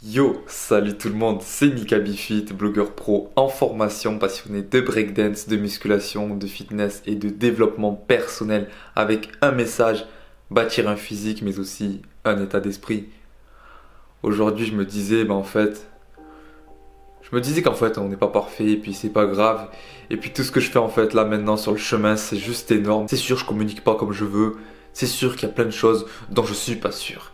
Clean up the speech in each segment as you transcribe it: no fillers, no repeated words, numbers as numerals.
Yo, salut tout le monde, c'est Mika Bifit, blogueur pro en formation, passionné de breakdance, de musculation, de fitness et de développement personnel avec un message, bâtir un physique mais aussi un état d'esprit. Aujourd'hui je me disais, qu'en fait on n'est pas parfait et puis c'est pas grave. Et puis tout ce que je fais en fait là maintenant sur le chemin c'est juste énorme. C'est sûr je communique pas comme je veux, c'est sûr qu'il y a plein de choses dont je suis pas sûr.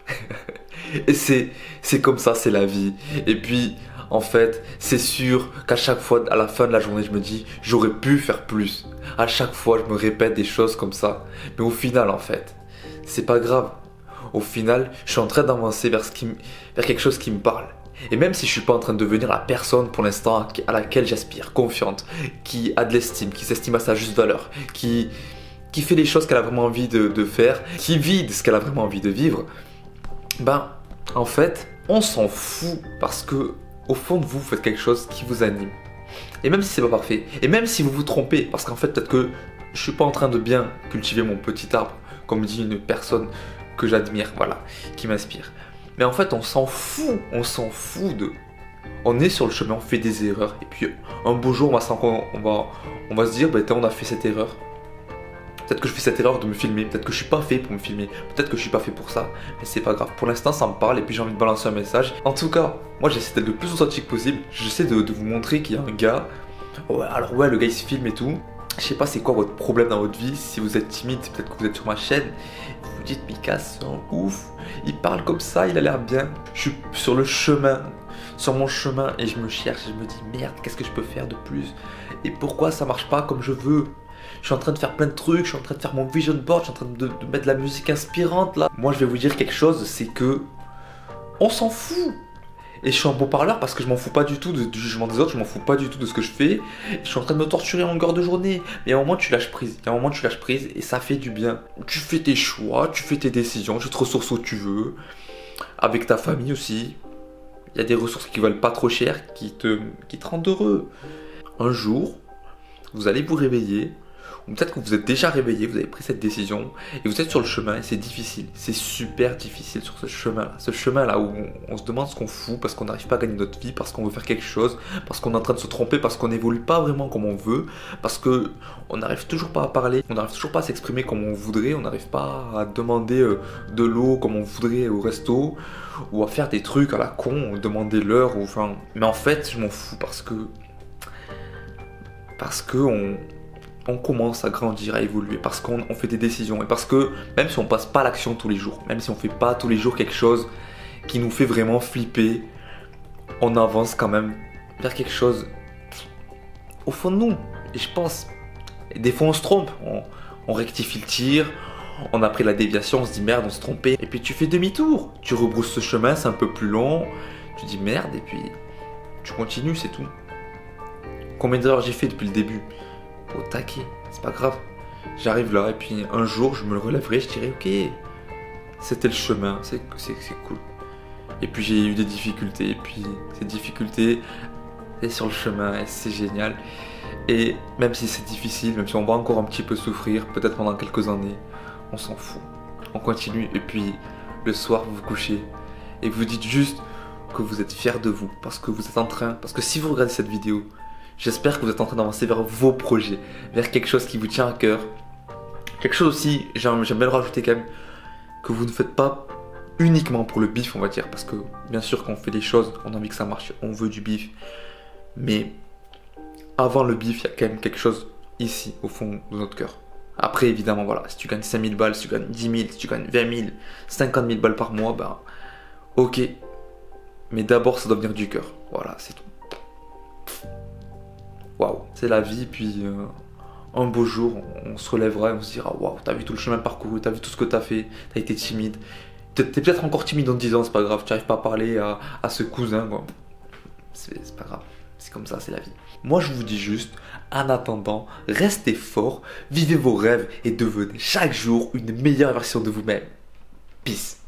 Et c'est comme ça, c'est la vie. Et puis, en fait, c'est sûr qu'à chaque fois, à la fin de la journée, je me dis, j'aurais pu faire plus. À chaque fois, je me répète des choses comme ça. Mais au final, en fait, c'est pas grave. Au final, je suis en train d'avancer vers quelque chose qui me parle. Et même si je suis pas en train de devenir la personne pour l'instant à laquelle j'aspire, confiante, qui a de l'estime, qui s'estime à sa juste valeur, qui fait les choses qu'elle a vraiment envie de faire, qui vit ce qu'elle a vraiment envie de vivre, en fait, on s'en fout parce que au fond de vous, vous faites quelque chose qui vous anime. Et même si c'est pas parfait, et même si vous vous trompez, parce qu'en fait, peut-être que je suis pas en train de bien cultiver mon petit arbre, comme dit une personne que j'admire, voilà, qui m'inspire. Mais en fait, on s'en fout de. On est sur le chemin, on fait des erreurs, et puis un beau jour, on va se dire, on a fait cette erreur. Peut-être que je fais cette erreur de me filmer, peut-être que je suis pas fait pour me filmer, peut-être que je suis pas fait pour ça, mais c'est pas grave. Pour l'instant, ça me parle et puis j'ai envie de balancer un message. En tout cas, moi j'essaie d'être le plus authentique possible. J'essaie de vous montrer qu'il y a un gars. Ouais, alors ouais, le gars il se filme et tout. Je sais pas c'est quoi votre problème dans votre vie. Si vous êtes timide, c'est peut-être que vous êtes sur ma chaîne. Vous vous dites, Mika, c'est un ouf. Il parle comme ça, il a l'air bien. Je suis sur le chemin, sur mon chemin et je me cherche. Je me dis, merde, qu'est-ce que je peux faire de plus? Et pourquoi ça marche pas comme je veux? Je suis en train de faire plein de trucs, je suis en train de faire mon vision board, je suis en train de mettre de la musique inspirante là. Moi je vais vous dire quelque chose, c'est que on s'en fout. Et je suis un beau parleur parce que je m'en fous pas du tout du jugement des autres, je m'en fous pas du tout de ce que je fais. Je suis en train de me torturer en longueur de journée. Mais à un moment tu lâches prise, et ça fait du bien. Tu fais tes choix, tu fais tes décisions, tu te ressources où tu veux. Avec ta famille aussi. Il y a des ressources qui valent pas trop cher, qui te rendent heureux. Un jour, vous allez vous réveiller. Ou peut-être que vous êtes déjà réveillé, vous avez pris cette décision et vous êtes sur le chemin et c'est difficile, c'est super difficile sur ce chemin-là où on se demande ce qu'on fout parce qu'on n'arrive pas à gagner notre vie, parce qu'on veut faire quelque chose, parce qu'on est en train de se tromper, parce qu'on n'évolue pas vraiment comme on veut, parce que on n'arrive toujours pas à parler, on n'arrive toujours pas à s'exprimer comme on voudrait, on n'arrive pas à demander de l'eau comme on voudrait au resto ou à faire des trucs à la con, demander l'heure ou enfin. Mais en fait, je m'en fous parce que on commence à grandir, à évoluer, parce qu'on fait des décisions et parce que même si on passe pas à l'action tous les jours, même si on fait pas tous les jours quelque chose qui nous fait vraiment flipper, on avance quand même vers quelque chose au fond de nous. Et je pense, et des fois on se trompe, on rectifie le tir, on a pris la déviation, on se dit merde, on se trompait, et puis tu fais demi-tour, tu rebrousses ce chemin, c'est un peu plus long, tu dis merde, et puis tu continues, c'est tout. Combien d'erreurs j'ai fait depuis le début? Au taquet, c'est pas grave. J'arrive là et puis un jour je me relèverai, je dirai ok, c'était le chemin, c'est cool. Et puis j'ai eu des difficultés et puis ces difficultés, c'est sur le chemin et c'est génial. Et même si c'est difficile, même si on va encore un petit peu souffrir, peut-être pendant quelques années, on s'en fout. On continue et puis le soir vous vous couchez et vous dites juste que vous êtes fiers de vous parce que vous êtes en train, parce que si vous regardez cette vidéo, j'espère que vous êtes en train d'avancer vers vos projets, vers quelque chose qui vous tient à cœur. Quelque chose aussi, j'aime bien le rajouter quand même, que vous ne faites pas uniquement pour le bif, on va dire. Parce que bien sûr, quand on fait des choses, on a envie que ça marche, on veut du bif. Mais avant le bif, il y a quand même quelque chose ici, au fond de notre cœur. Après, évidemment, voilà, si tu gagnes 5000 balles, si tu gagnes 10 000, si tu gagnes 20 000, 50 000 balles par mois, ok. Mais d'abord, ça doit venir du cœur. Voilà, c'est tout. Waouh, c'est la vie, puis un beau jour, on se relèvera et on se dira waouh, t'as vu tout le chemin parcouru, t'as vu tout ce que t'as fait, t'as été timide. T'es peut-être encore timide dans 10 ans, c'est pas grave, tu n'arrives pas à parler à ce cousin, quoi. C'est pas grave, c'est comme ça, c'est la vie. Moi, je vous dis juste, en attendant, restez forts, vivez vos rêves et devenez chaque jour une meilleure version de vous-même. Peace.